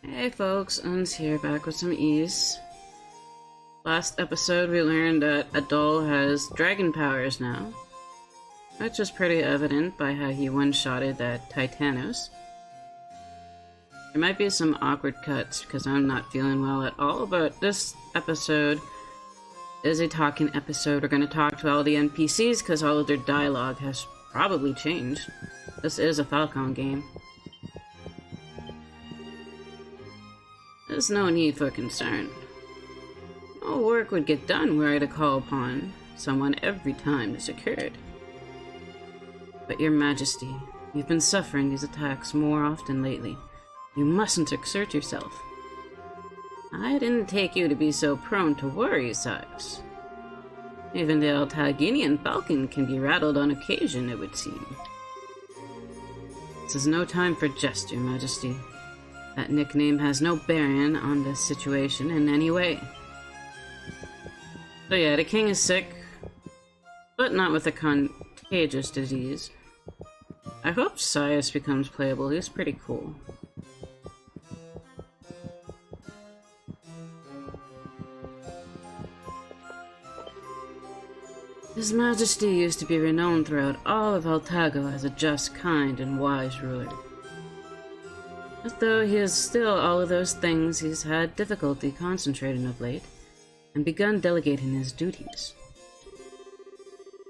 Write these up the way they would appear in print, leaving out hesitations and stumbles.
Hey folks, Uns here, back with some ease. Last episode we learned that Adol has dragon powers now, which is pretty evident by how he one-shotted that Titanos. There might be some awkward cuts because I'm not feeling well at all, but this episode is a talking episode. We're going to talk to all the NPCs because all of their dialogue has probably changed. This is a Falcon game. There's no need for concern. No work would get done were I to call upon someone every time this occurred. But your majesty, you've been suffering these attacks more often lately. You mustn't exert yourself. I didn't take you to be so prone to worry, Cyrus. Even the Altaginian falcon can be rattled on occasion, it would seem. This is no time for jest, your majesty. That nickname has no bearing on this situation in any way. So yeah, the king is sick, but not with a contagious disease. I hope Cyrus becomes playable, he's pretty cool. His Majesty used to be renowned throughout all of Altago as a just, kind, and wise ruler. But though he is still all of those things, he's had difficulty concentrating of late, and begun delegating his duties.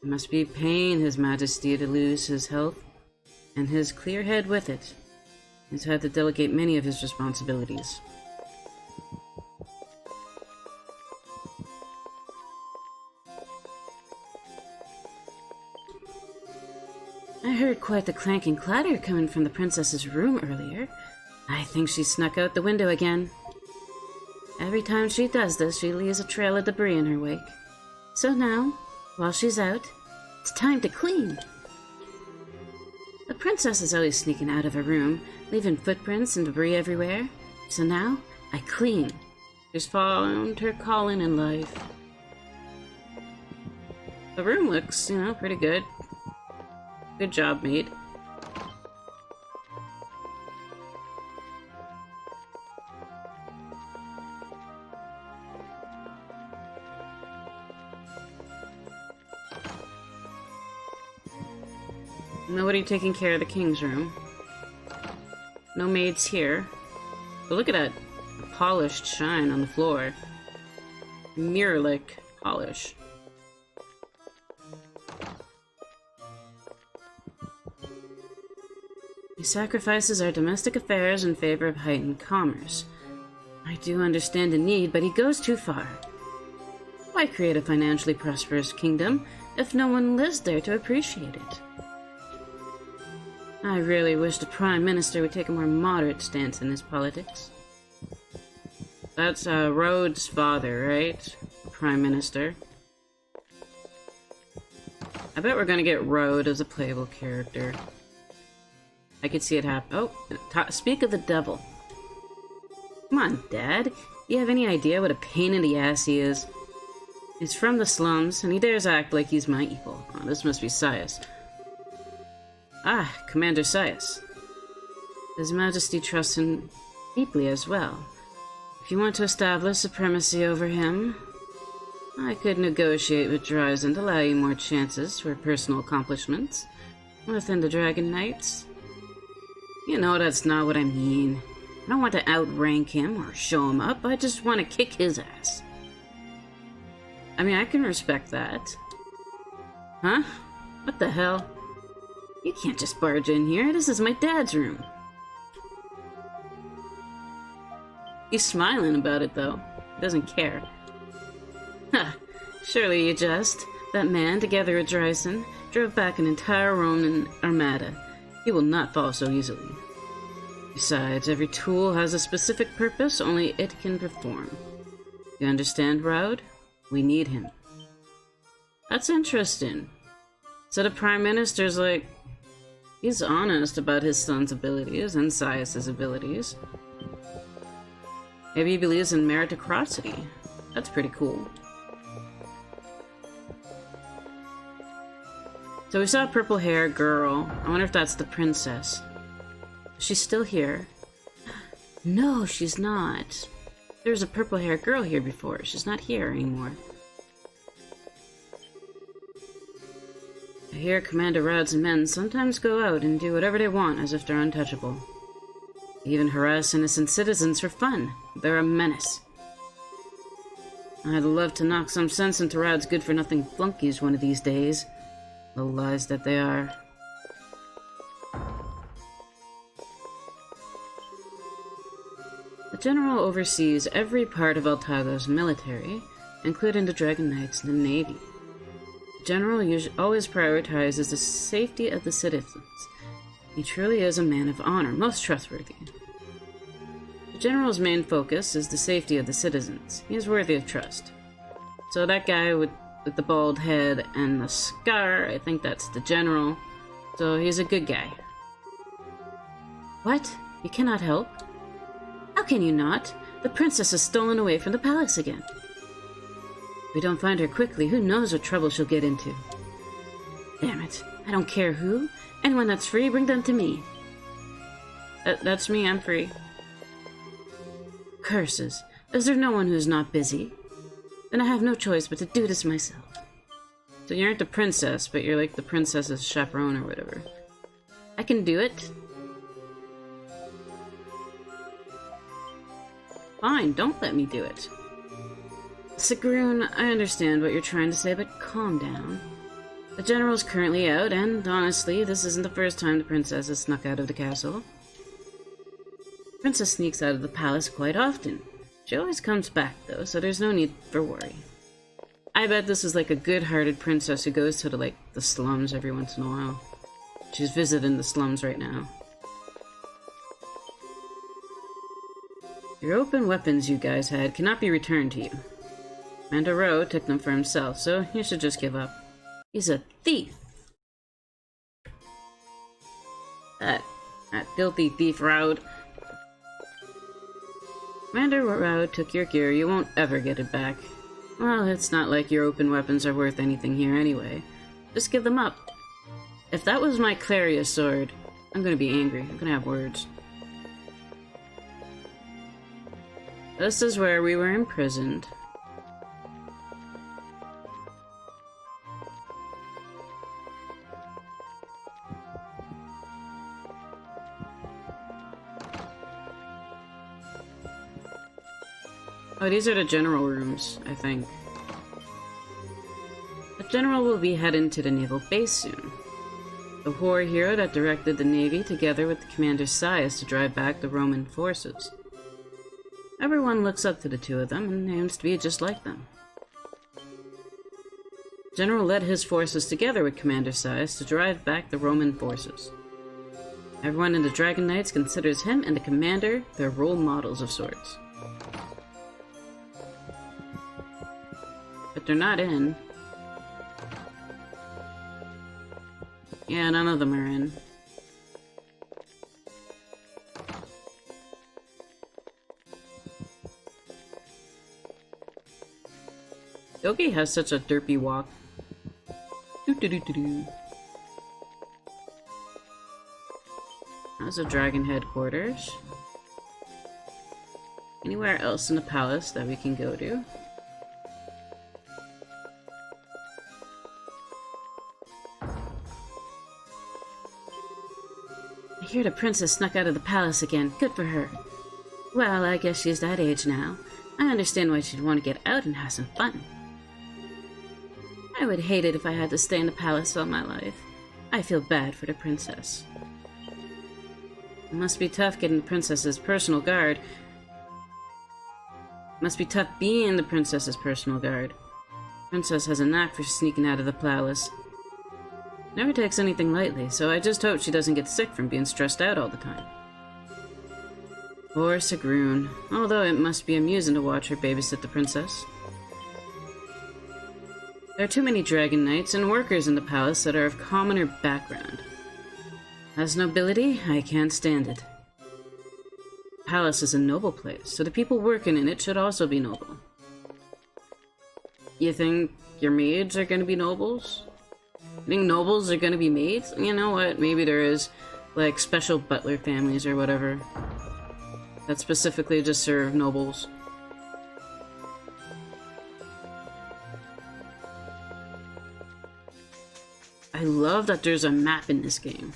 It must be pain His Majesty to lose his health, and his clear head with it. He's had to delegate many of his responsibilities. I heard quite the clank and clatter coming from the princess's room earlier. I think she snuck out the window again. Every time she does this, she leaves a trail of debris in her wake. So now, while she's out, it's time to clean. The princess is always sneaking out of her room, leaving footprints and debris everywhere. So now, I clean. She's found her calling in life. The room looks, pretty good. Good job, mate. Nobody taking care of the king's room. No maids here. But look at that polished shine on the floor. Mirror-like polish. He sacrifices our domestic affairs in favor of heightened commerce. I do understand the need, but he goes too far. Why create a financially prosperous kingdom if no one lives there to appreciate it? I really wish the Prime Minister would take a more moderate stance in his politics. That's Rhodes' father, right? Prime Minister. I bet we're gonna get Rhodes as a playable character. I could see it happen. Oh, speak of the devil. Come on, Dad. You have any idea what a pain in the ass he is? He's from the slums, and he dares act like he's my equal. Oh, this must be Cyrus. Ah, Commander Cyrus. His Majesty trusts him deeply as well. If you want to establish supremacy over him, I could negotiate with Dryzen to allow you more chances for personal accomplishments within the Dragon Knights. You know that's not what I mean. I don't want to outrank him or show him up, I just want to kick his ass. I mean, I can respect that. Huh? What the hell? You can't just barge in here, this is my dad's room. He's smiling about it though. He doesn't care. Ha! Surely you jest. That man, together with Dryson, drove back an entire Roman armada. He will not fall so easily. Besides, every tool has a specific purpose only it can perform. You understand, Raud? We need him. That's interesting. So the Prime Minister's like... He's honest about his son's abilities and Cyrus's abilities. Maybe he believes in meritocracy. That's pretty cool. So we saw a purple hair girl. I wonder if that's the princess. She's still here. No, she's not. There was a purple-haired girl here before. She's not here anymore. I hear Commander Raud's men sometimes go out and do whatever they want as if they're untouchable. They even harass innocent citizens for fun. They're a menace. I'd love to knock some sense into Raud's good-for-nothing flunkies one of these days. The lies that they are. The General oversees every part of Altago's military, including the Dragon Knights and the Navy. The General always prioritizes the safety of the citizens. He truly is a man of honor, most trustworthy. The General's main focus is the safety of the citizens. He is worthy of trust. So that guy with the bald head and the scar, I think that's the General. So he's a good guy. What? You cannot help? How can you not? The princess is stolen away from the palace again. If we don't find her quickly, who knows what trouble she'll get into. Damn it. I don't care who. Anyone that's free, bring them to me. That's me, I'm free. Curses. Is there no one who's not busy? Then I have no choice but to do this myself. So you aren't the princess, but you're like the princess's chaperone or whatever. I can do it. Fine, don't let me do it. Sigrun, I understand what you're trying to say, but calm down. The General's currently out, and honestly, this isn't the first time the princess has snuck out of the castle. The princess sneaks out of the palace quite often. She always comes back, though, so there's no need for worry. I bet this is like a good-hearted princess who goes to the slums every once in a while. She's visiting the slums right now. Your open weapons you guys had cannot be returned to you. Commander Raud took them for himself, so you should just give up. He's a thief! That filthy thief Raud. Commander Raud took your gear, you won't ever get it back. Well, it's not like your open weapons are worth anything here anyway. Just give them up. If that was my Clarius sword, I'm gonna be angry. I'm gonna have words. This is where we were imprisoned. Oh, these are the general rooms, I think. The general will be heading to the naval base soon. The war hero that directed the navy together with the commander Sias to drive back the Roman forces. Everyone looks up to the two of them and aims to be just like them. The general led his forces together with Commander Sias to drive back the Roman forces. Everyone in the Dragon Knights considers him and the commander their role models of sorts. But they're not in. Yeah, none of them are in. Yogi has such a derpy walk. Doo-doo-doo-doo-doo. That's a dragon headquarters. Anywhere else in the palace that we can go to? I hear the princess snuck out of the palace again. Good for her. Well, I guess she's that age now. I understand why she'd want to get out and have some fun. I would hate it if I had to stay in the palace all my life. I feel bad for the princess. It must be tough getting the princess's personal guard. It must be tough being the princess's personal guard. The princess has a knack for sneaking out of the palace. Never takes anything lightly, so I just hope she doesn't get sick from being stressed out all the time. Poor Sigrun, although it must be amusing to watch her babysit the princess. There are too many dragon knights and workers in the palace that are of commoner background. As nobility, I can't stand it. The palace is a noble place, so the people working in it should also be noble. You think your maids are gonna be nobles? You think nobles are gonna be maids? You know what, maybe there is, like, special butler families or whatever. that specifically just serve nobles. I love that there's a map in this game.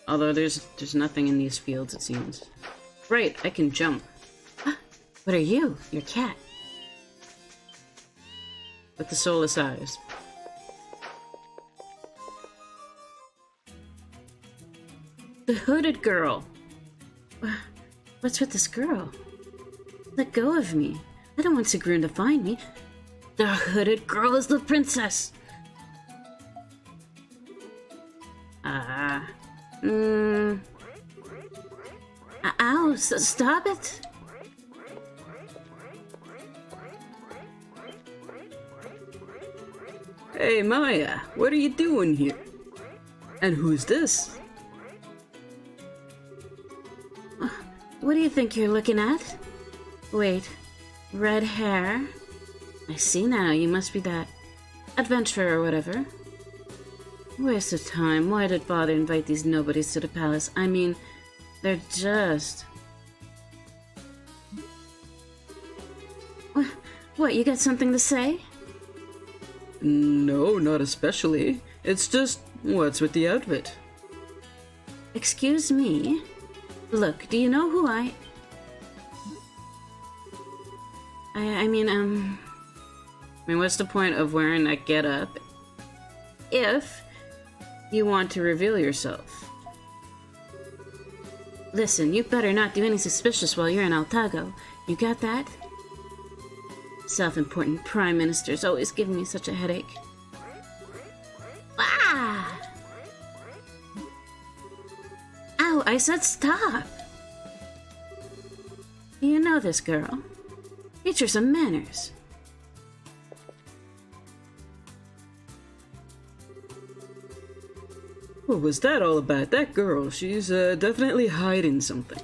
Although there's nothing in these fields, it seems. Right, I can jump. What are you? Your cat. With the soulless eyes. The hooded girl. What's with this girl? Let go of me. I don't want Sigrun to find me. The hooded girl is the princess. Ow, stop it. Hey, Maya, what are you doing here? And who's this? What do you think you're looking at? Wait, red hair? I see now, you must be that adventurer or whatever. Waste of time. Why did father invite these nobodies to the palace? I mean, they're just... What, you got something to say? No, not especially. It's just, what's with the outfit? Excuse me? Look, do you know who I mean, what's the point of wearing that getup if you want to reveal yourself? Listen, you better not do anything suspicious while you're in Altago. You got that? Self-important prime ministers always giving me such a headache. Ah! Ow, I said stop! You know this girl. Teach her some manners. What was that all about? That girl, she's definitely hiding something.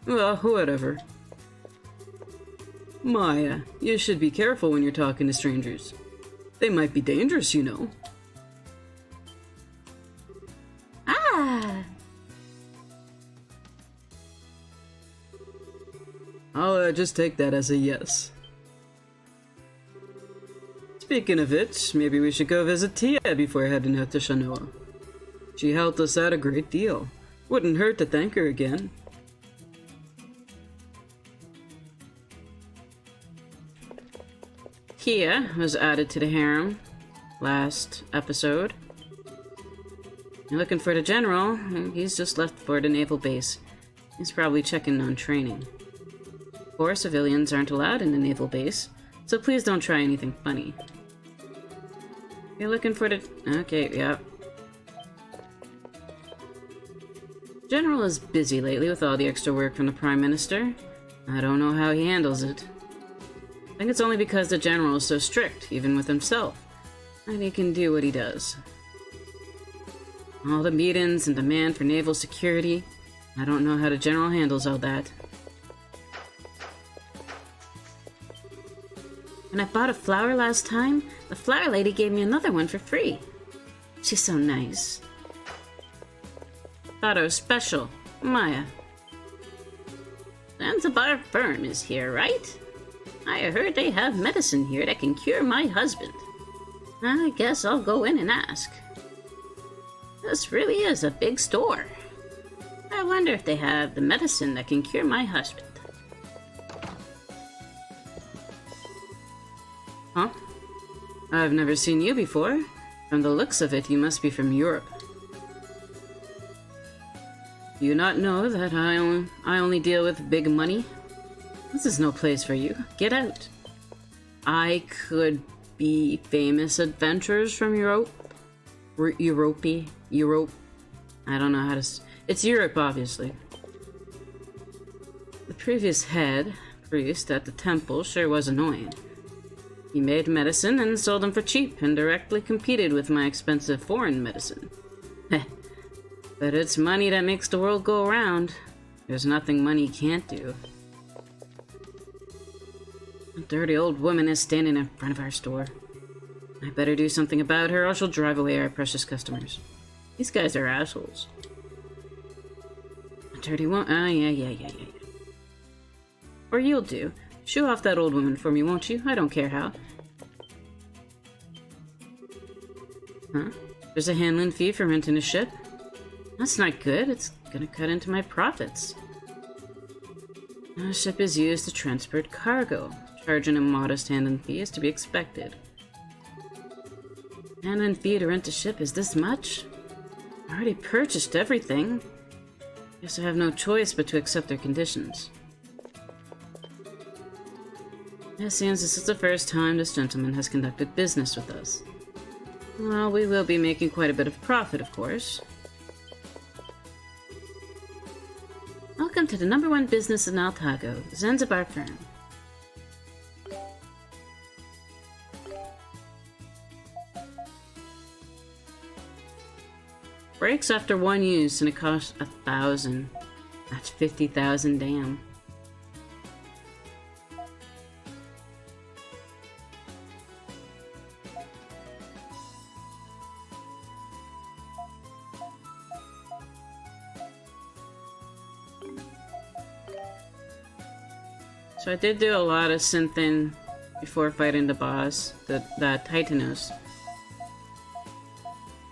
Well, whatever. Maya, you should be careful when you're talking to strangers. They might be dangerous, you know. Ah! I'll just take that as a yes. Speaking of it, maybe we should go visit Tia before heading out to Shanoa. She helped us out a great deal. Wouldn't hurt to thank her again. Tia was added to the harem last episode. You're looking for the general. He's just left for the naval base. He's probably checking on training. Of course, civilians aren't allowed in the naval base, so please don't try anything funny. You're looking for the... Okay, yeah. General is busy lately with all the extra work from the Prime Minister. I don't know how he handles it. I think it's only because the General is so strict, even with himself, and he can do what he does. All the meetings and demand for naval security. I don't know how the General handles all that. When I bought a flower last time, the flower lady gave me another one for free. She's so nice. Thought it was special. Maya. Zanzibar Firm is here, right? I heard they have medicine here that can cure my husband. I guess I'll go in and ask. This really is a big store. I wonder if they have the medicine that can cure my husband. Huh? I've never seen you before. From the looks of it, you must be from Europe. Do you not know that I only deal with big money? This is no place for you. Get out. I could be famous adventurers from Europe. Europe. I don't know how to... It's Europe, obviously. The previous head priest at the temple sure was annoying. He made medicine and sold them for cheap and directly competed with my expensive foreign medicine. But it's money that makes the world go around. There's nothing money can't do. A dirty old woman is standing in front of our store. I better do something about her or she'll drive away our precious customers. These guys are assholes. A dirty woman. Yeah. Or you'll do. Shoo off that old woman for me, won't you? I don't care how. Huh? There's a handling fee for renting a ship? That's not good. It's gonna cut into my profits. A ship is used to transport cargo. Charging a modest handling fee is to be expected. Handling fee to rent a ship is this much? I already purchased everything. Guess I have no choice but to accept their conditions. It seems this is the first time this gentleman has conducted business with us. Well, we will be making quite a bit of profit, of course. Welcome to the #1 business in Altago, Zanzibar firm. Breaks after one use and it costs 1,000. That's 50,000 damn. So I did do a lot of synthing before fighting the boss, the Titanos.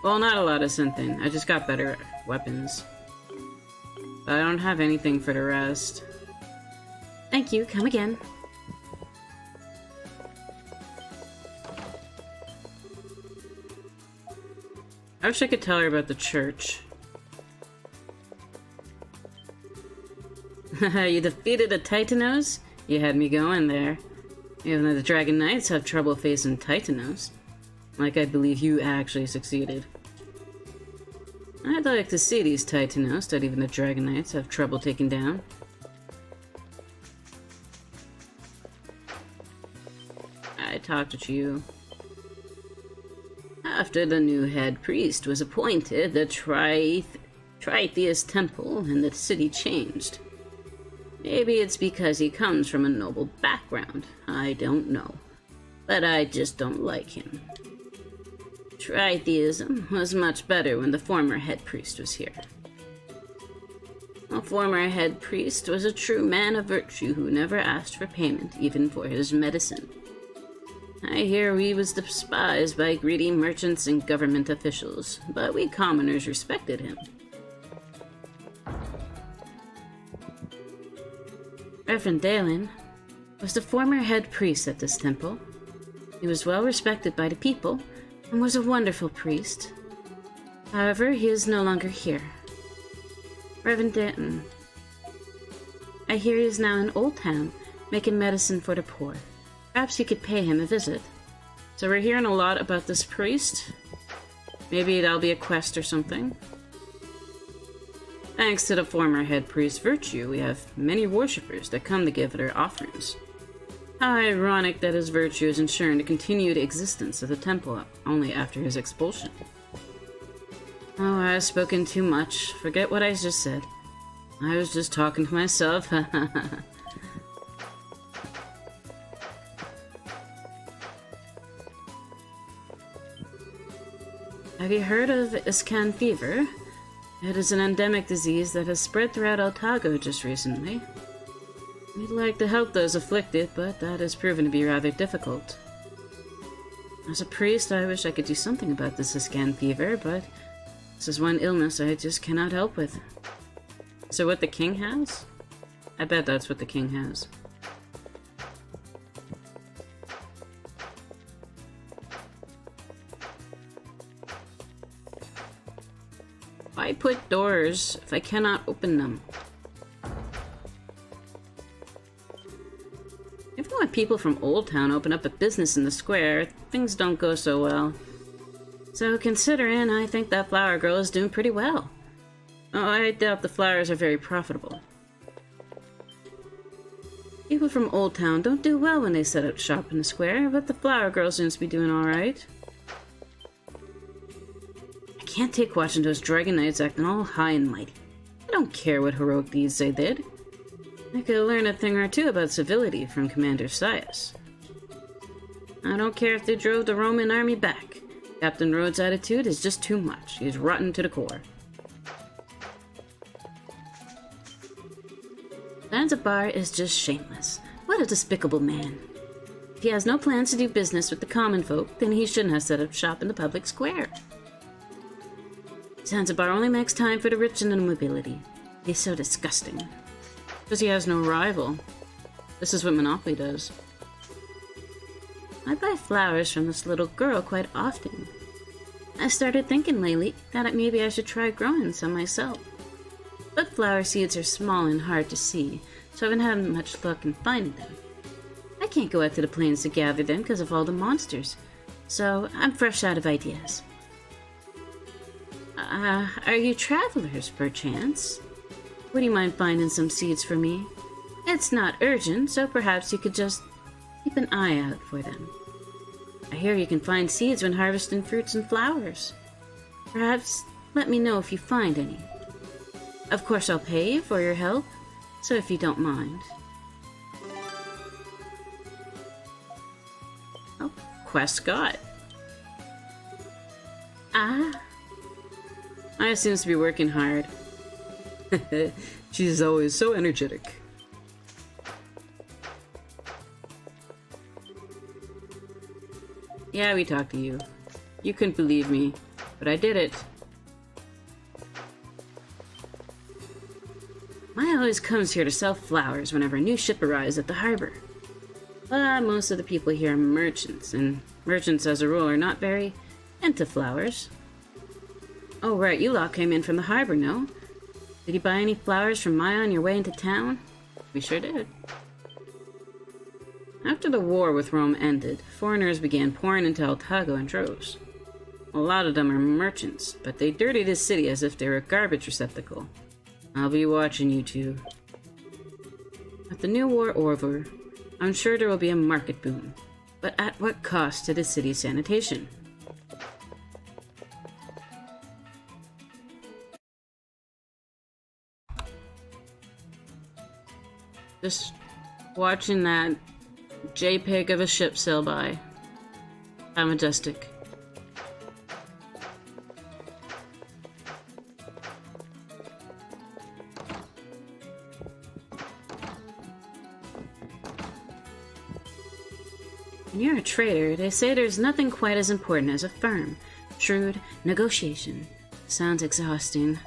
Well, not a lot of synthing. I just got better weapons. But I don't have anything for the rest. Thank you, come again. I wish I could tell her about the church. You defeated the Titanos? You had me going there. Even the Dragon Knights have trouble facing Titanos. Like I believe you actually succeeded. I'd like to see these Titanos that even the Dragon Knights have trouble taking down. I talked with you. After the new head priest was appointed, the Tritheist temple and the city changed. Maybe it's because he comes from a noble background. I don't know. But I just don't like him. Tritheism was much better when the former head priest was here. The former head priest was a true man of virtue who never asked for payment, even for his medicine. I hear he was despised by greedy merchants and government officials, but we commoners respected him. Reverend Dalen was the former head priest at this temple. He was well respected by the people and was a wonderful priest. However, he is no longer here. Reverend Dalen. I hear he is now in Old Town, making medicine for the poor. Perhaps you could pay him a visit. So we're hearing a lot about this priest. Maybe that'll be a quest or something. Thanks to the former head priest's virtue, we have many worshippers that come to give their offerings. How ironic that his virtue is ensuring the continued existence of the temple only after his expulsion. Oh, I've spoken too much. Forget what I just said. I was just talking to myself. Have you heard of Iscan fever? It is an endemic disease that has spread throughout Altago just recently. We'd like to help those afflicted, but that has proven to be rather difficult. As a priest, I wish I could do something about this Iscan fever, but this is one illness I just cannot help with. So what the king has? I bet that's what the king has. Why put doors if I cannot open them? Even when people from Old Town open up a business in the square, things don't go so well. So considering, I think that flower girl is doing pretty well. Oh, I doubt the flowers are very profitable. People from Old Town don't do well when they set up shop in the square, but the flower girl seems to be doing alright. I can't take watching those Dragon Knights acting all high and mighty. I don't care what heroic deeds they did. I could learn a thing or two about civility from Commander Sias. I don't care if they drove the Roman army back. Captain Rhodes' attitude is just too much. He's rotten to the core. Zanzibar is just shameless. What a despicable man. If he has no plans to do business with the common folk, then he shouldn't have set up shop in the public square. Zanzibar only makes time for the rich and the nobility. He's so disgusting. Because he has no rival. This is what Monopoly does. I buy flowers from this little girl quite often. I started thinking lately that maybe I should try growing some myself. But flower seeds are small and hard to see, so I haven't had much luck in finding them. I can't go out to the plains to gather them because of all the monsters, so I'm fresh out of ideas. Are you travelers, perchance? Would you mind finding some seeds for me? It's not urgent, so perhaps you could just keep an eye out for them. I hear you can find seeds when harvesting fruits and flowers. Perhaps let me know if you find any. Of course I'll pay you for your help, so if you don't mind. Oh, quest got. Maya seems to be working hard. She's always so energetic. Yeah, we talked to you. You couldn't believe me, but I did it. Maya always comes here to sell flowers whenever a new ship arrives at the harbor. But most of the people here are merchants, and merchants as a rule are not very into flowers. Oh right, you lot came in from the harbor, no? Did you buy any flowers from Maya on your way into town? We sure did. After the war with Rome ended, foreigners began pouring into Altago in droves. A lot of them are merchants, but they dirty this city as if they were a garbage receptacle. I'll be watching you two. With the new war over, I'm sure there will be a market boom. But at what cost to the city's sanitation? Just watching that JPEG of a ship sail by. How majestic. When you're a trader, they say there's nothing quite as important as a firm, shrewd negotiation. Sounds exhausting.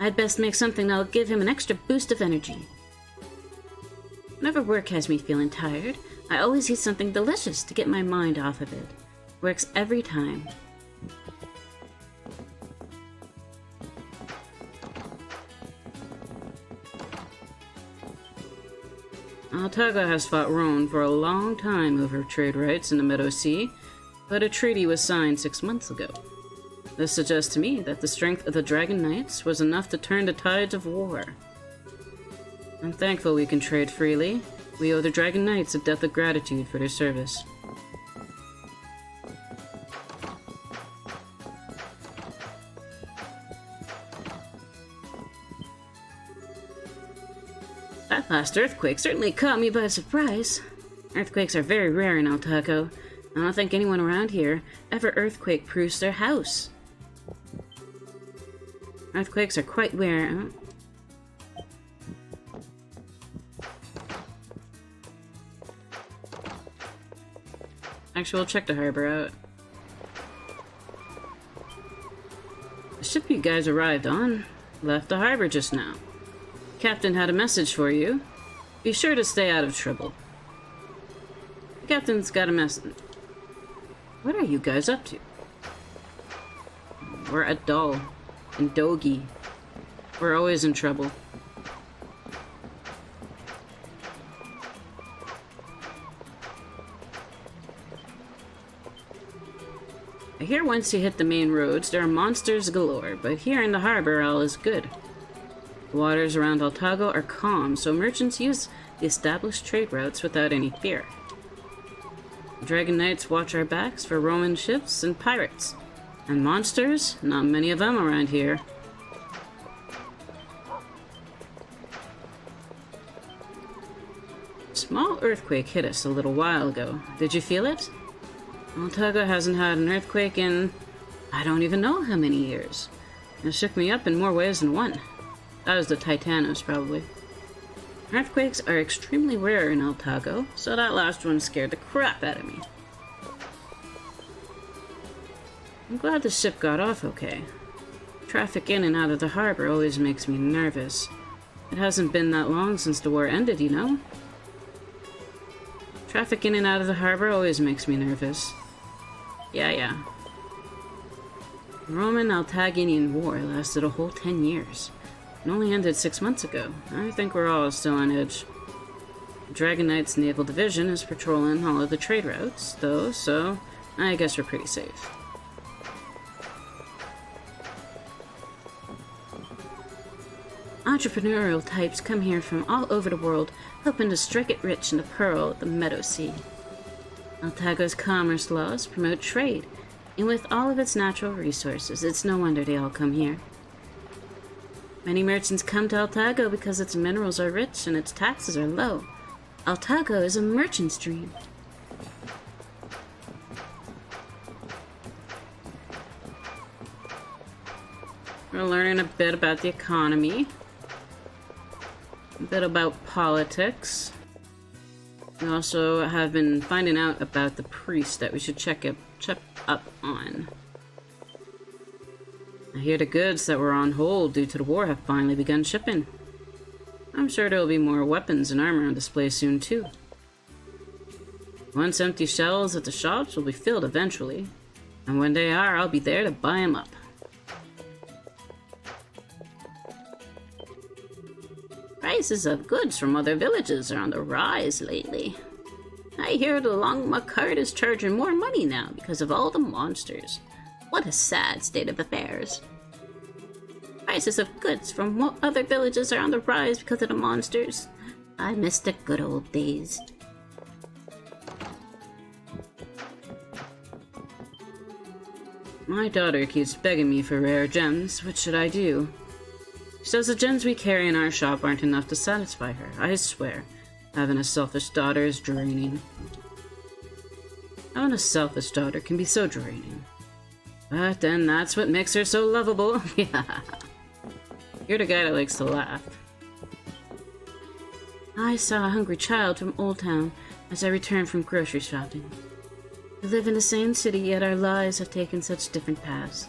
I'd best make something that'll give him an extra boost of energy. Whenever work has me feeling tired, I always eat something delicious to get my mind off of it. Works every time. Altago has fought Rome for a long time over trade rights in the Meadow Sea, but a treaty was signed 6 months ago. This suggests to me that the strength of the Dragon Knights was enough to turn the tides of war. I'm thankful we can trade freely. We owe the Dragon Knights a debt of gratitude for their service. That last earthquake certainly caught me by surprise. Earthquakes are very rare in Altago. I don't think anyone around here ever earthquake-proofs their house. Earthquakes are quite rare. Huh? Actually, we'll check the harbor out. The ship you guys arrived on left the harbor just now. Captain had a message for you. Be sure to stay out of trouble. The captain's got a message. What are you guys up to? We're at Dull and Dogi. We're always in trouble. I hear once you hit the main roads, there are monsters galore, but here in the harbor all is good. The waters around Altago are calm, so merchants use the established trade routes without any fear. The Dragon Knights watch our backs for Roman ships and pirates. And monsters? Not many of them around here. A small earthquake hit us a little while ago. Did you feel it? Altago hasn't had an earthquake in I don't even know how many years. It shook me up in more ways than one. That was the Titanos, probably. Earthquakes are extremely rare in Altago, so that last one scared the crap out of me. I'm glad the ship got off okay. Traffic in and out of the harbor always makes me nervous. It hasn't been that long since the war ended, you know? Traffic in and out of the harbor always makes me nervous. Yeah. The Roman-Altaginian War lasted a whole 10 years. It only ended 6 months ago. I think we're all still on edge. The Dragon Knight's naval division is patrolling all of the trade routes, though, so I guess we're pretty safe. Entrepreneurial types come here from all over the world, hoping to strike it rich in the pearl of the Meadow Sea. Altago's commerce laws promote trade, and with all of its natural resources, it's no wonder they all come here. Many merchants come to Altago because its minerals are rich and its taxes are low. Altago is a merchant's dream. We're learning a bit about the economy, a bit about politics. We also have been finding out about the priest that we should check up on. I hear the goods that were on hold due to the war have finally begun shipping. I'm sure there'll be more weapons and armor on display soon too. Once empty shelves at the shops will be filled eventually, and when they are, I'll be there to buy them up. Prices of goods from other villages are on the rise lately. I hear the Longma cart is charging more money now because of all the monsters. What a sad state of affairs. Prices of goods from other villages are on the rise because of the monsters. I miss the good old days. My daughter keeps begging me for rare gems. What should I do? She says the gems we carry in our shop aren't enough to satisfy her. I swear, having a selfish daughter is draining. Having a selfish daughter can be so draining. But then that's what makes her so lovable. Yeah. You're the guy that likes to laugh. I saw a hungry child from Old Town as I returned from grocery shopping. We live in the same city, yet our lives have taken such different paths.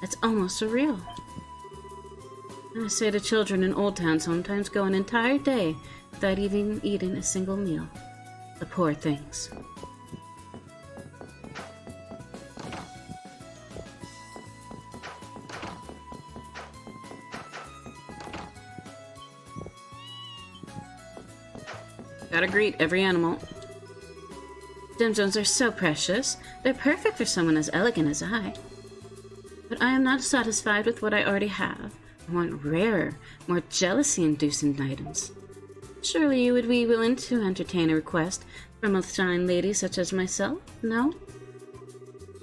It's almost surreal. I say the children in Old Town sometimes go an entire day without even eating a single meal. The poor things. Gotta greet every animal. Gemstones are so precious. They're perfect for someone as elegant as I. But I am not satisfied with what I already have. I want rarer, more jealousy-inducing items. Surely you would be willing to entertain a request from a fine lady such as myself, no?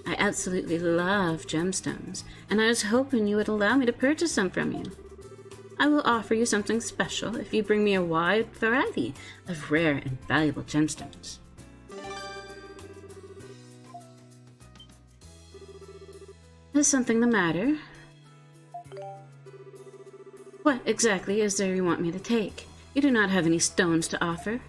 I absolutely love gemstones, and I was hoping you would allow me to purchase some from you. I will offer you something special if you bring me a wide variety of rare and valuable gemstones. Is something the matter? What exactly is there you want me to take? You do not have any stones to offer.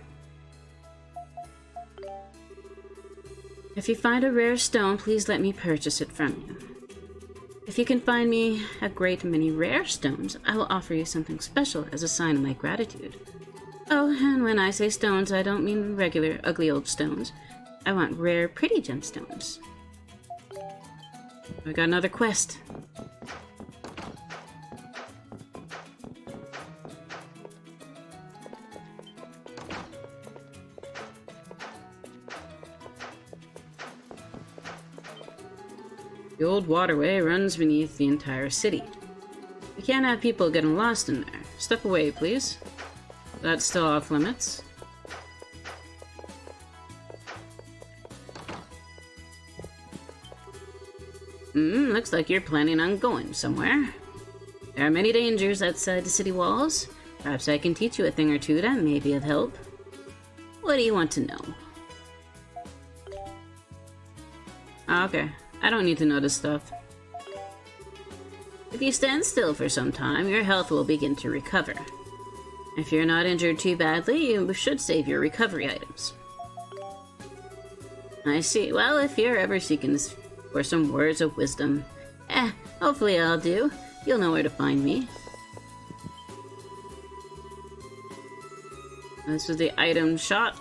If you find a rare stone, please let me purchase it from you. If you can find me a great many rare stones, I will offer you something special as a sign of my gratitude. Oh, and when I say stones, I don't mean regular, ugly old stones. I want rare, pretty gemstones. I got another quest. The old waterway runs beneath the entire city. We can't have people getting lost in there. Step away, please. That's still off limits. Looks like you're planning on going somewhere. There are many dangers outside the city walls. Perhaps I can teach you a thing or two that may be of help. What do you want to know? Okay. I don't need to know this stuff. If you stand still for some time, your health will begin to recover. If you're not injured too badly, you should save your recovery items. I see. Well, if you're ever seeking for some words of wisdom, hopefully I'll do. You'll know where to find me. This is the item shop.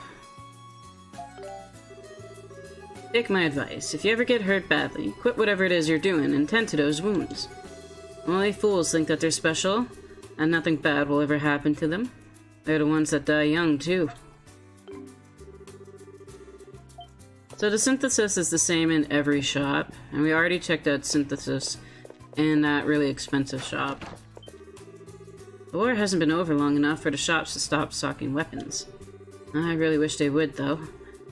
Take my advice. If you ever get hurt badly, quit whatever it is you're doing and tend to those wounds. Only fools think that they're special, and nothing bad will ever happen to them. They're the ones that die young, too. So the synthesis is the same in every shop, and we already checked out synthesis in that really expensive shop. The war hasn't been over long enough for the shops to stop stocking weapons. I really wish they would, though.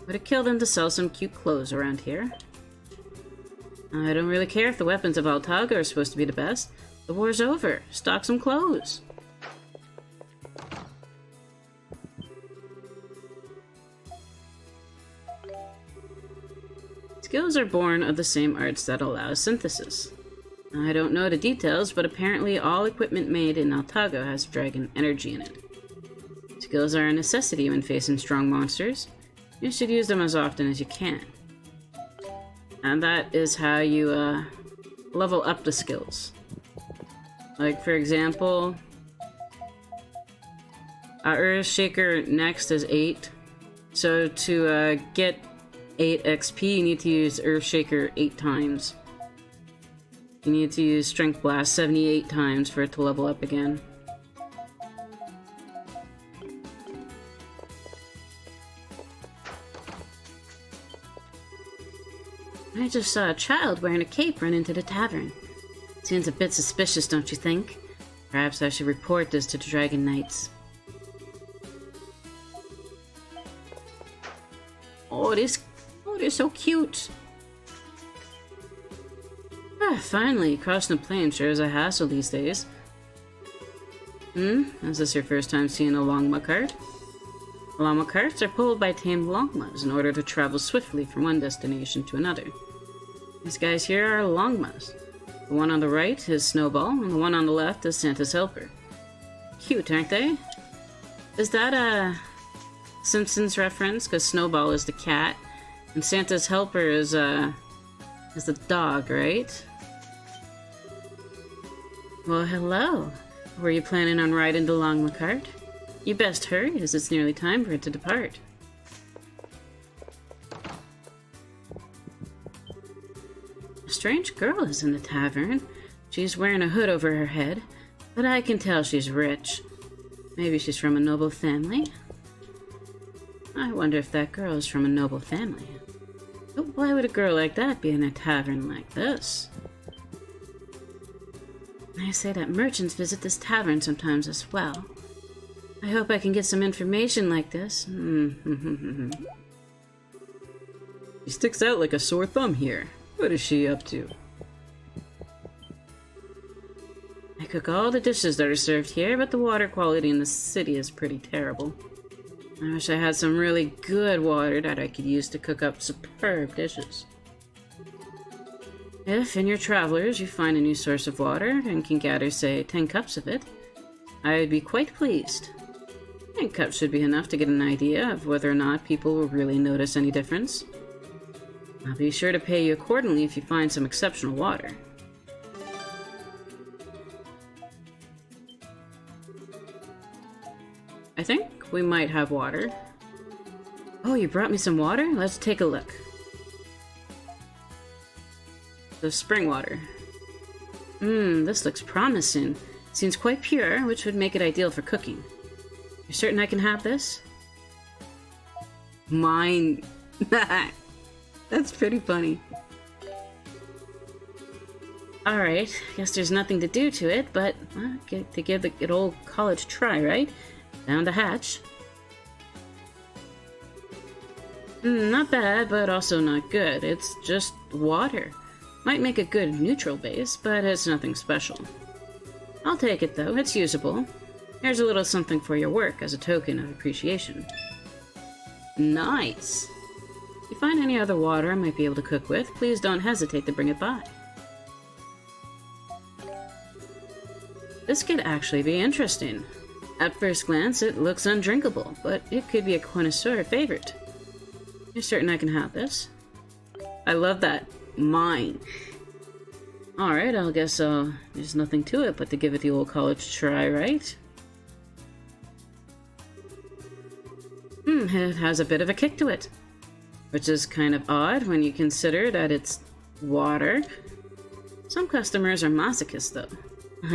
Would it kill them to sell some cute clothes around here? I don't really care if the weapons of Altago are supposed to be the best. The war's over. Stock some clothes. Skills are born of the same arts that allow synthesis. I don't know the details, but apparently all equipment made in Altago has dragon energy in it. Skills are a necessity when facing strong monsters. You should use them as often as you can. And that is how you level up the skills. Like, for example, Earthshaker next is 8. So to get 8 XP, you need to use Earthshaker 8 times. You need to use Strength Blast 78 times for it to level up again. I just saw a child wearing a cape run into the tavern. Seems a bit suspicious, don't you think? Perhaps I should report this to the Dragon Knights. Oh, they're so cute! Finally, crossing the plain sure is a hassle these days. Is this your first time seeing a longma cart? Llama carts are pulled by tamed longmas in order to travel swiftly from one destination to another. These guys here are longmas. The one on the right is Snowball, and the one on the left is Santa's helper. Cute, aren't they? Is that a Simpsons reference? Because Snowball is the cat, and Santa's helper is the dog, right? Well, hello. Were you planning on riding the longma cart? You best hurry, as it's nearly time for it to depart. A strange girl is in the tavern. She's wearing a hood over her head, but I can tell she's rich. Maybe she's from a noble family? I wonder if that girl is from a noble family. But why would a girl like that be in a tavern like this? I say that merchants visit this tavern sometimes as well. I hope I can get some information like this. She sticks out like a sore thumb here. What is she up to? I cook all the dishes that are served here, but the water quality in the city is pretty terrible. I wish I had some really good water that I could use to cook up superb dishes. If, in your travelers, you find a new source of water and can gather, say, 10 cups of it, I would be quite pleased. 10 cups should be enough to get an idea of whether or not people will really notice any difference. I'll be sure to pay you accordingly if you find some exceptional water. I think we might have water. Oh, you brought me some water? Let's take a look. The spring water. This looks promising. Seems quite pure, which would make it ideal for cooking. You're certain I can have this? Mine. That's pretty funny. Alright, guess there's nothing to do to it, but to give the good old college try, right? Down the hatch. Not bad, but also not good. It's just water. Might make a good neutral base, but it's nothing special. I'll take it though, it's usable. Here's a little something for your work as a token of appreciation. Nice! If you find any other water I might be able to cook with, please don't hesitate to bring it by. This could actually be interesting. At first glance, it looks undrinkable, but it could be a connoisseur favorite. You're certain I can have this? I love that. Mine. Alright, I guess there's nothing to it but to give it the old college try, right? It has a bit of a kick to it. Which is kind of odd when you consider that it's water. Some customers are masochists, though.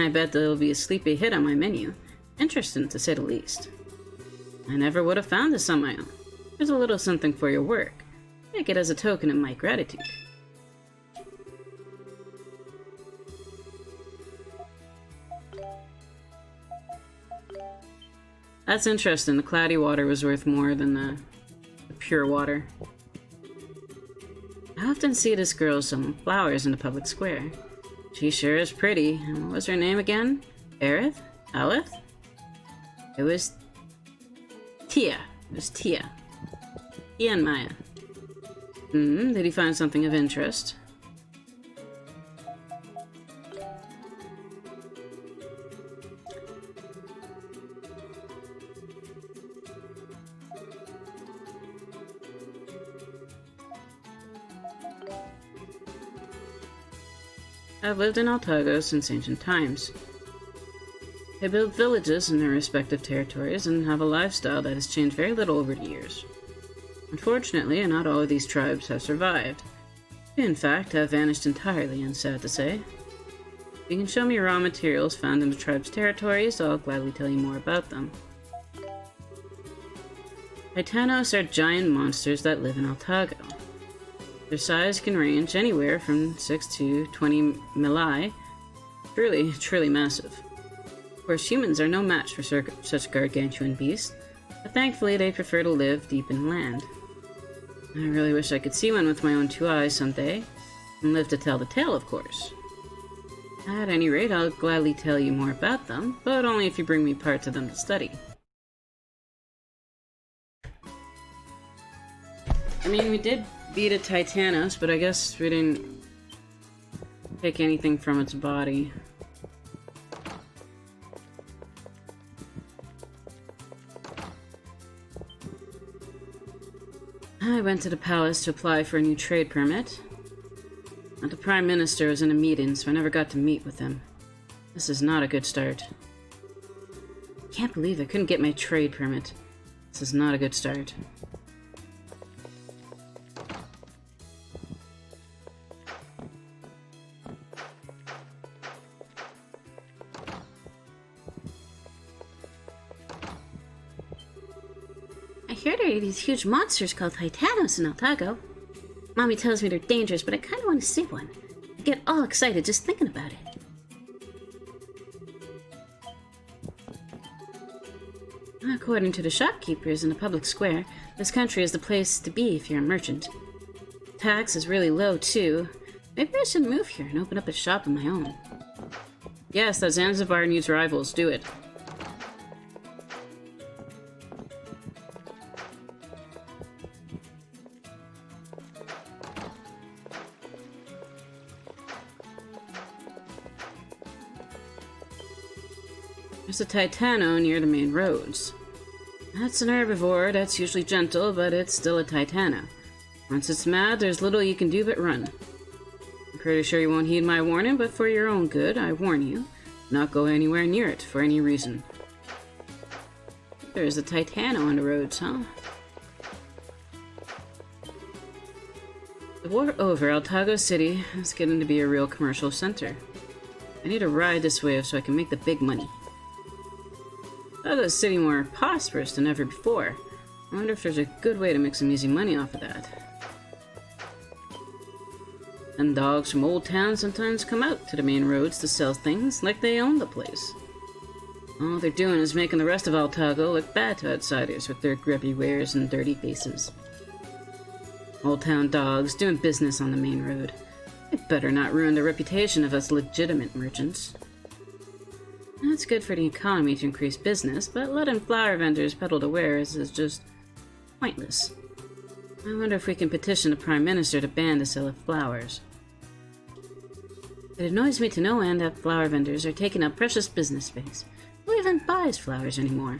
I bet there'll be a sleepy hit on my menu. Interesting, to say the least. I never would have found this on my own. There's a little something for your work. Take it as a token of my gratitude. That's interesting. The cloudy water was worth more than the pure water. I often see this girl selling flowers in the public square. She sure is pretty. And what was her name again? Aerith? Alith? It was Tia. It was Tia. Tia and Maya. Did he find something of interest? I've lived in Altago since ancient times. They build villages in their respective territories and have a lifestyle that has changed very little over the years. Unfortunately, not all of these tribes have survived. They, in fact, have vanished entirely, and sad to say. If you can show me raw materials found in the tribe's territories, I'll gladly tell you more about them. Titanos are giant monsters that live in Altago. Their size can range anywhere from 6 to 20 milli. Truly massive. Of course, humans are no match for such gargantuan beasts, but thankfully they prefer to live deep in land. I really wish I could see one with my own 2 eyes someday, and live to tell the tale, of course. At any rate, I'll gladly tell you more about them, but only if you bring me parts of them to study. I mean, we did beat a Titanos, but I guess we didn't take anything from its body. I went to the palace to apply for a new trade permit. But the Prime Minister was in a meeting, so I never got to meet with him. This is not a good start. Can't believe I couldn't get my trade permit. This is not a good start. I heard there are these huge monsters called Titanos in Altago. Mommy tells me they're dangerous, but I kind of want to see one. I get all excited just thinking about it. According to the shopkeepers in the public square, this country is the place to be if you're a merchant. Tax is really low, too. Maybe I should move here and open up a shop of my own. Yes, that Zanzibar needs rivals. Do it. There's a Titano near the main roads. That's an herbivore that's usually gentle, but it's still a Titano. Once it's mad, there's little you can do but run. I'm pretty sure you won't heed my warning, but for your own good, I warn you, not go anywhere near it for any reason. There's a Titano on the roads, huh? The war over, Altago City is getting to be a real commercial center. I need to ride this wave so I can make the big money. Altago City more prosperous than ever before. I wonder if there's a good way to make some easy money off of that. And dogs from Old Town sometimes come out to the main roads to sell things like they own the place. All they're doing is making the rest of Altago look bad to outsiders with their grubby wares and dirty faces. Old Town dogs doing business on the main road. They better not ruin the reputation of us legitimate merchants. It's good for the economy to increase business, but letting flower vendors peddle the wares is just pointless. I wonder if we can petition the Prime Minister to ban the sale of flowers. It annoys me to no end that flower vendors are taking up precious business space. Who even even buys flowers anymore.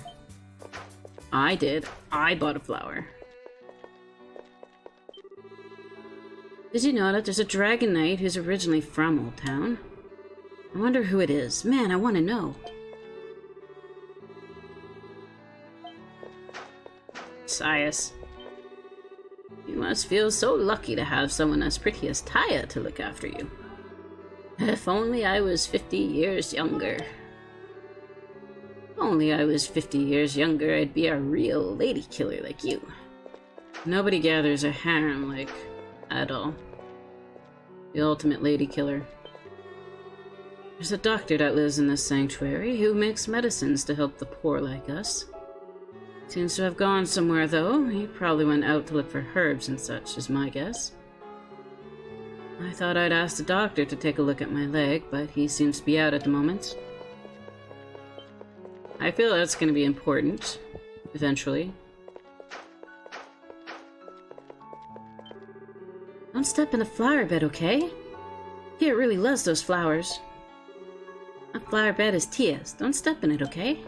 I did. I bought a flower. Did you know that there's a dragon knight who's originally from Old Town? I wonder who it is. Man, I want to know. Sias. You must feel so lucky to have someone as pretty as Taya to look after you. If only I was 50 years younger. If only I was 50 years younger, I'd be a real lady killer like you. Nobody gathers a harem like Adol, the ultimate lady killer. There's a doctor that lives in this sanctuary who makes medicines to help the poor like us. Seems to have gone somewhere, though. He probably went out to look for herbs and such, is my guess. I thought I'd ask the doctor to take a look at my leg, but he seems to be out at the moment. I feel that's going to be important, eventually. Don't step in the flower bed, okay? Tia really loves those flowers. That flower bed is Tia's. Don't step in it, okay?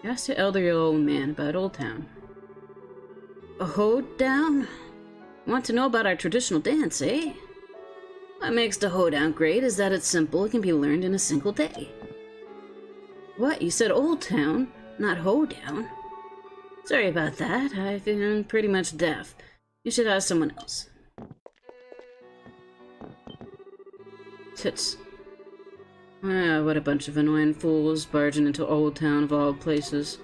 Ask the elderly old man about Old Town. A hoedown? Want to know about our traditional dance, eh? What makes the hoedown great is that it's simple. It can be learned in a single day. What? You said Old Town, not hoedown? Sorry about that. I've been pretty much deaf. You should ask someone else. Tits. Ah, what a bunch of annoying fools barging into Old Town of all places.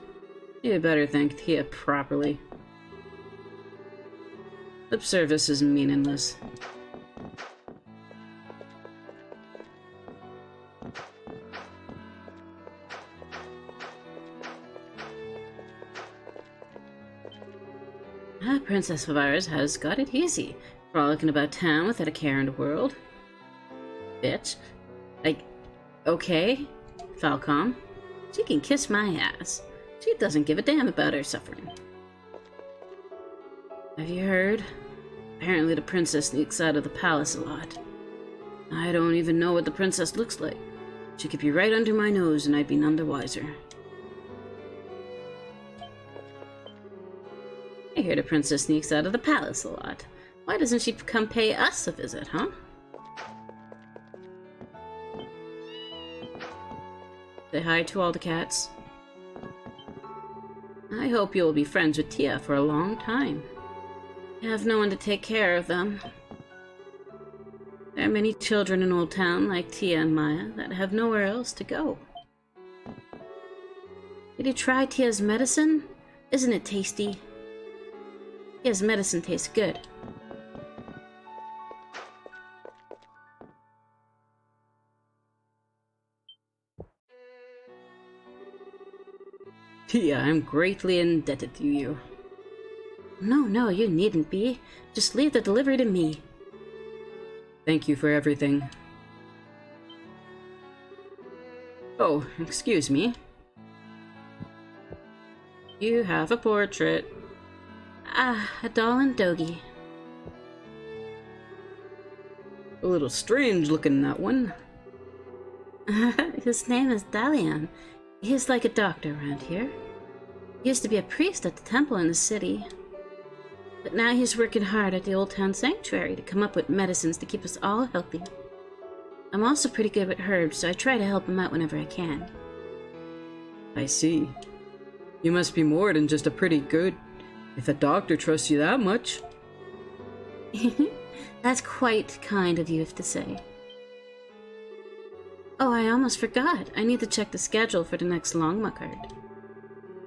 You better thank Tia properly. Lip service is meaningless. Ah, Princess of ours has got it easy, frolicking about town without a care in the world. Bitch. Okay, Falcom. She can kiss my ass. She doesn't give a damn about her suffering. Have you heard? Apparently the princess sneaks out of the palace a lot. I don't even know what the princess looks like. She could be right under my nose and I'd be none the wiser. I hear the princess sneaks out of the palace a lot. Why doesn't she come pay us a visit, huh? Say hi to all the cats. I hope you will be friends with Tia for a long time. You have no one to take care of them. There are many children in Old Town like Tia and Maya that have nowhere else to go. Did you try Tia's medicine? Isn't it tasty? Tia's medicine tastes good. Tia, I'm greatly indebted to you. No, you needn't be. Just leave the delivery to me. Thank you for everything. Oh, excuse me. You have a portrait. Ah, a doll and doggy. A little strange looking, that one. His name is Dalian. He's like a doctor around here. He used to be a priest at the temple in the city. But now he's working hard at the Old Town Sanctuary to come up with medicines to keep us all healthy. I'm also pretty good with herbs, so I try to help him out whenever I can. I see. You must be more than just a pretty good, if a doctor trusts you that much. That's quite kind of you to say. Oh, I almost forgot. I need to check the schedule for the next Longma card.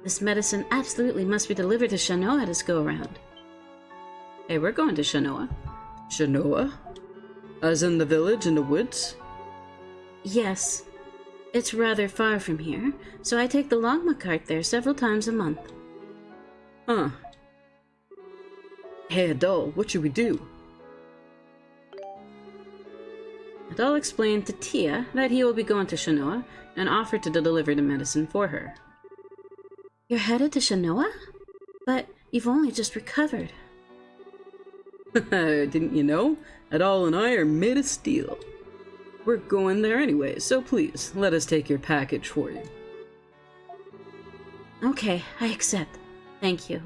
This medicine absolutely must be delivered to Shanoa this go-around. Hey, we're going to Shanoa. Shanoa? As in the village in the woods? Yes. It's rather far from here, so I take the Longma cart there several times a month. Huh. Hey, Adol, what should we do? Adol explained to Tia that he will be going to Shanoa and offered to deliver the medicine for her. You're headed to Shanoa? But you've only just recovered. Didn't you know? Adol and I are made of steel. We're going there anyway, so please, let us take your package for you. Okay, I accept. Thank you.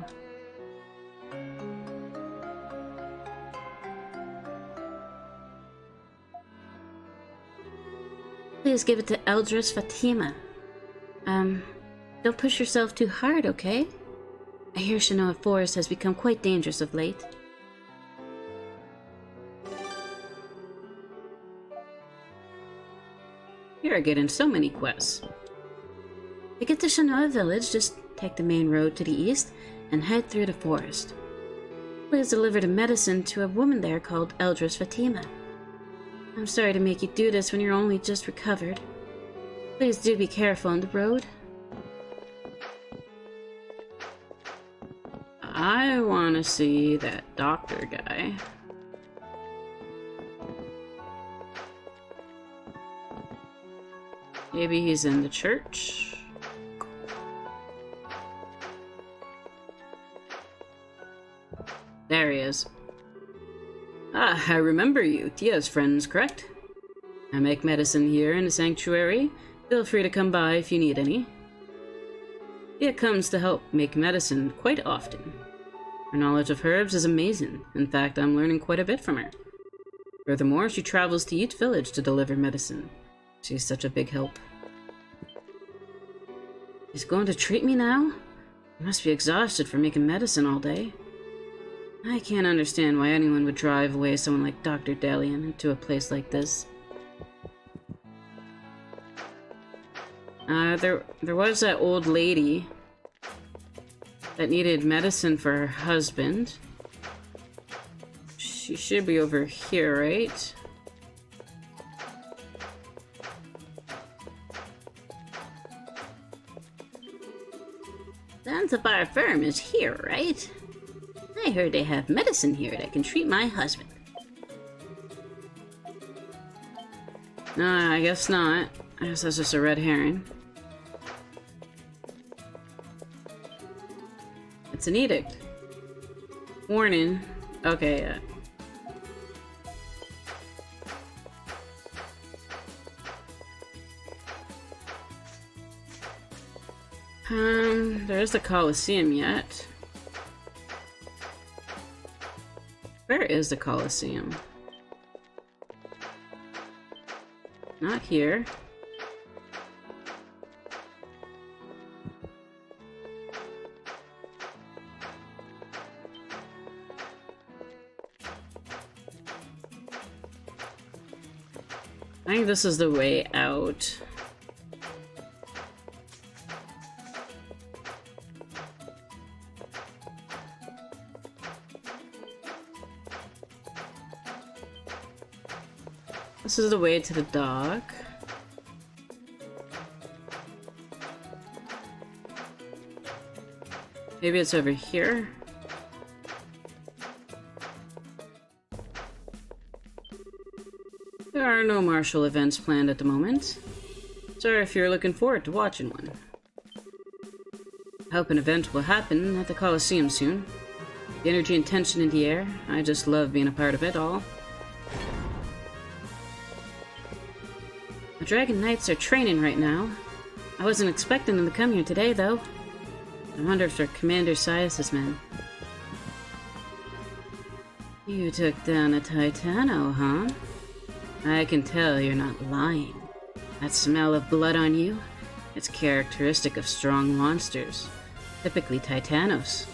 Please give it to Eldris Fatima. Don't push yourself too hard, okay? I hear Shanoa Forest has become quite dangerous of late. You're getting so many quests. To get to Shanoa Village, just take the main road to the east and head through the forest. Please deliver the medicine to a woman there called Eldris Fatima. I'm sorry to make you do this when you're only just recovered. Please do be careful on the road. I want to see that doctor guy. Maybe he's in the church. There he is. Ah, I remember you. Tia's friends, correct? I make medicine here in the sanctuary. Feel free to come by if you need any. Tia comes to help make medicine quite often. Her knowledge of herbs is amazing. In fact, I'm learning quite a bit from her. Furthermore, she travels to each village to deliver medicine. She's such a big help. He's going to treat me now? You must be exhausted from making medicine all day. I can't understand why anyone would drive away someone like Dr. Dalian to a place like this. There was that old lady that needed medicine for her husband. She should be over here, right? Zanzibar Firm is here, right? I heard they have medicine here that can treat my husband. No, I guess not. I guess that's just a red herring. It's an edict. Warning. Okay, yeah. There's the Coliseum yet. Where is the Coliseum? Not here. I think this is the way out. This is the way to the dock. Maybe it's over here. There are no martial events planned at the moment. Sorry if you're looking forward to watching one. I hope an event will happen at the Coliseum soon. The energy and tension in the air, I just love being a part of it all. The Dragon Knights are training right now. I wasn't expecting them to come here today, though. I wonder if they're Commander Sias's men. You took down a Titano, huh? I can tell you're not lying. That smell of blood on you, it's characteristic of strong monsters, typically Titanos.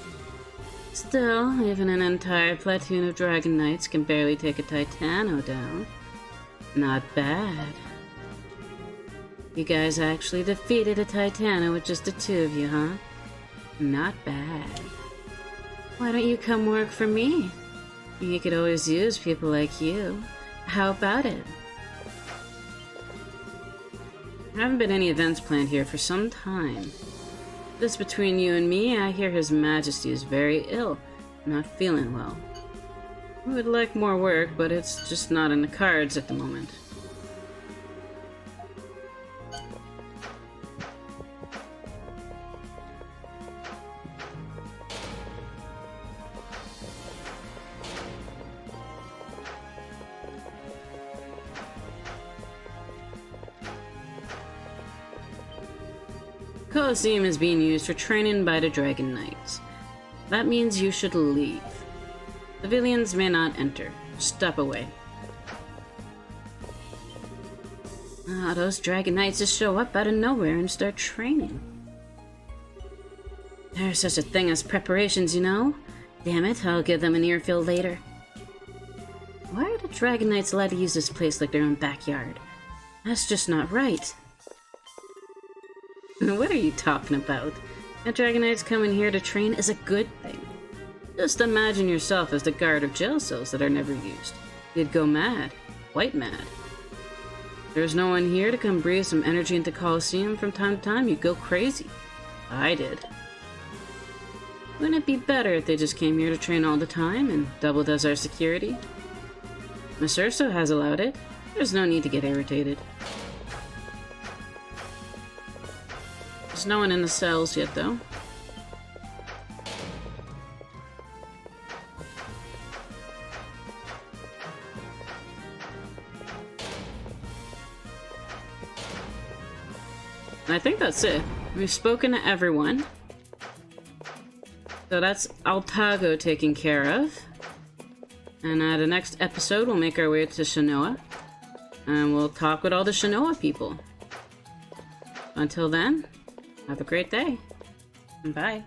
Still, even an entire platoon of Dragon Knights can barely take a Titano down. Not bad. You guys actually defeated a Titano with just the two of you, huh? Not bad. Why don't you come work for me? You could always use people like you. How about it? There haven't been any events planned here for some time. Just between you and me, I hear His Majesty is very ill, not feeling well. I would like more work, but it's just not in the cards at the moment. Coliseum is being used for training by the Dragon Knights. That means you should leave. Civilians may not enter. Step away. Those Dragon Knights just show up out of nowhere and start training. There's such a thing as preparations, you know? Damn it, I'll give them an earful later. Why are the Dragon Knights allowed to use this place like their own backyard? That's just not right. What are you talking about? The Dragon Knights coming here to train is a good thing. Just imagine yourself as the guard of jail cells that are never used. You'd go mad. White mad. There's no one here to come breathe some energy into Coliseum from time to time, you'd go crazy. I did. Wouldn't it be better if they just came here to train all the time and doubled as our security? Miss Urso has allowed it. There's no need to get irritated. There's no one in the cells yet, though. I think that's it. We've spoken to everyone. So that's Altago taken care of. And the next episode, we'll make our way to Shanoa. And we'll talk with all the Shanoa people. Until then, have a great day. Bye.